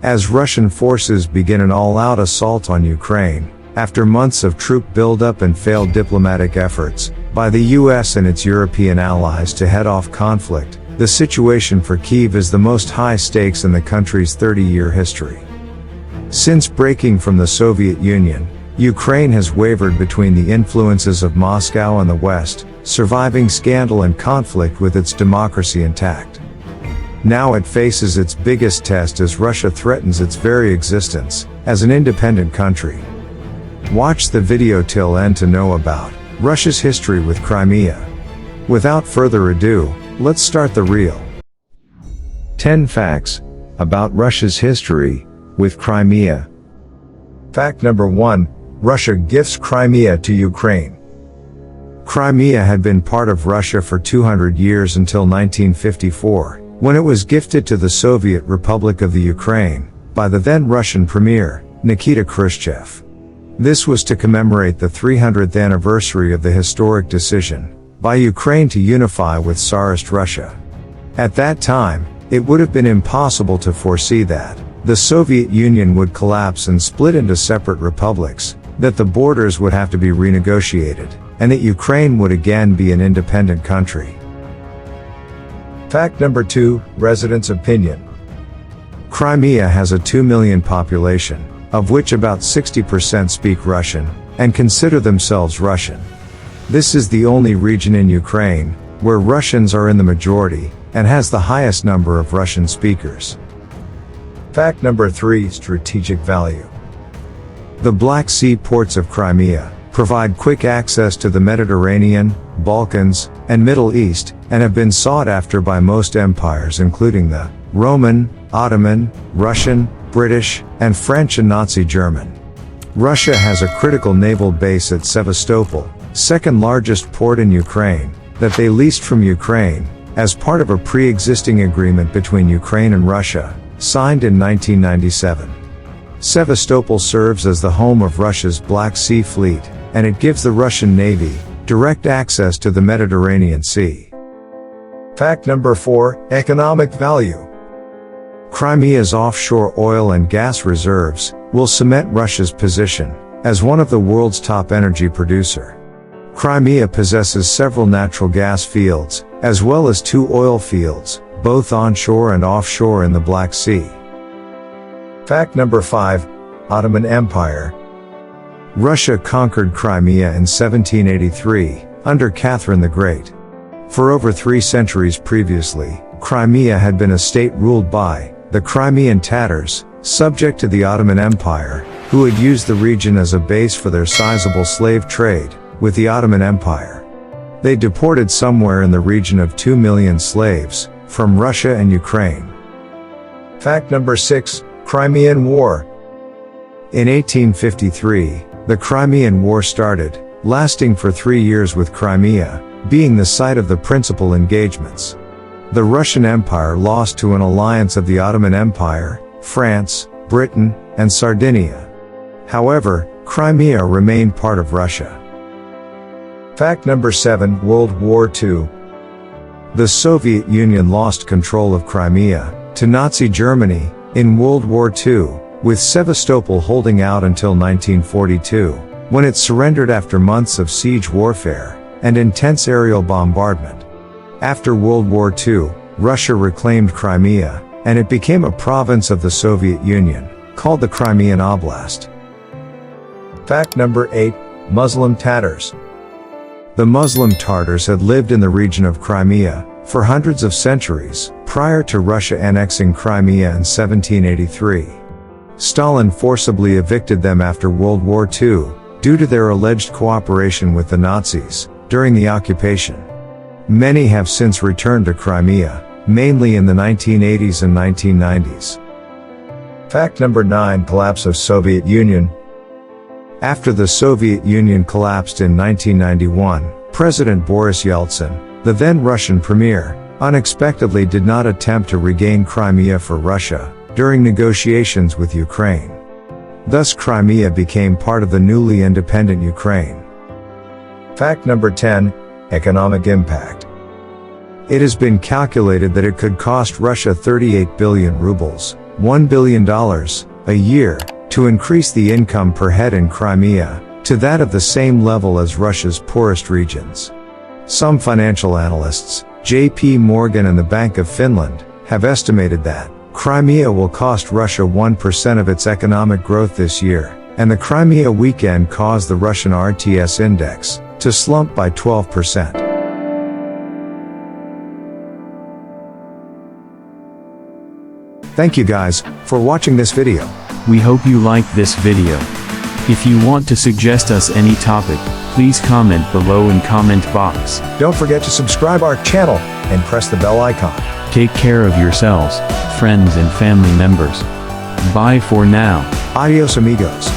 as Russian forces begin an all-out assault on Ukraine, after months of troop buildup and failed diplomatic efforts by the US and its European allies to head off conflict. The situation for Kyiv is the most high stakes in the country's 30-year history. Since breaking from the Soviet Union, Ukraine has wavered between the influences of Moscow and the West, surviving scandal and conflict with its democracy intact. Now it faces its biggest test as Russia threatens its very existence as an independent country. Watch the video till end to know about Russia's history with Crimea. Without further ado, let's start the reel. 10 facts about Russia's history with Crimea. Fact number 1. Russia gifts Crimea to Ukraine. Crimea had been part of Russia for 200 years until 1954, when it was gifted to the Soviet Republic of the Ukraine by the then Russian Premier, Nikita Khrushchev. This was to commemorate the 300th anniversary of the historic decision by Ukraine to unify with Tsarist Russia. At that time, it would have been impossible to foresee that the Soviet Union would collapse and split into separate republics, that the borders would have to be renegotiated, and that Ukraine would again be an independent country. Fact number 2, residents' opinion. Crimea has a 2 million population, of which about 60% speak Russian, and consider themselves Russian. This is the only region in Ukraine where Russians are in the majority, and has the highest number of Russian speakers. Fact number 3, strategic value. The Black Sea ports of Crimea provide quick access to the Mediterranean, Balkans, and Middle East, and have been sought after by most empires including the Roman, Ottoman, Russian, British, and French and Nazi German. Russia has a critical naval base at Sevastopol, second largest port in Ukraine, that they leased from Ukraine, as part of a pre-existing agreement between Ukraine and Russia, signed in 1997. Sevastopol serves as the home of Russia's Black Sea Fleet, and it gives the Russian Navy direct access to the Mediterranean Sea. Fact number 4, economic value. Crimea's offshore oil and gas reserves will cement Russia's position as one of the world's top energy producer. Crimea possesses several natural gas fields, as well as 2 oil fields, both onshore and offshore in the Black Sea. Fact number 5, Ottoman Empire. Russia conquered Crimea in 1783, under Catherine the Great. For over 3 centuries previously, Crimea had been a state ruled by the Crimean Tatars, subject to the Ottoman Empire, who had used the region as a base for their sizable slave trade with the Ottoman Empire. They deported somewhere in the region of 2 million slaves from Russia and Ukraine. Fact number 6, Crimean War. In 1853, the Crimean War started, lasting for 3 years with Crimea being the site of the principal engagements. The Russian Empire lost to an alliance of the Ottoman Empire, France, Britain, and Sardinia. However, Crimea remained part of Russia. Fact number 7, World War II. The Soviet Union lost control of Crimea to Nazi Germany in World War II, with Sevastopol holding out until 1942, when it surrendered after months of siege warfare and intense aerial bombardment. After World War II, Russia reclaimed Crimea, and it became a province of the Soviet Union, called the Crimean Oblast. Fact number 8, Muslim Tatars. The Muslim Tatars had lived in the region of Crimea for hundreds of centuries, prior to Russia annexing Crimea in 1783. Stalin forcibly evicted them after World War II, due to their alleged cooperation with the Nazis during the occupation. Many have since returned to Crimea, mainly in the 1980s and 1990s. Fact number 9, Collapse of Soviet Union. After the Soviet Union collapsed in 1991, President Boris Yeltsin, the then Russian premier, unexpectedly did not attempt to regain Crimea for Russia during negotiations with Ukraine. Thus Crimea became part of the newly independent Ukraine. Fact number 10, economic impact. It has been calculated that it could cost Russia 38 billion rubles, $1 billion a year to increase the income per head in Crimea to that of the same level as Russia's poorest regions. Some financial analysts, J.P. Morgan and the Bank of Finland, have estimated that Crimea will cost Russia 1% of its economic growth this year, and the Crimea weekend caused the Russian RTS index to slump by 12%. Thank you guys for watching this video. We hope you liked this video. If you want to suggest us any topic, please comment below in comment box. Don't forget to subscribe our channel and press the bell icon. Take care of yourselves, friends and family members. Bye for now. Adios amigos.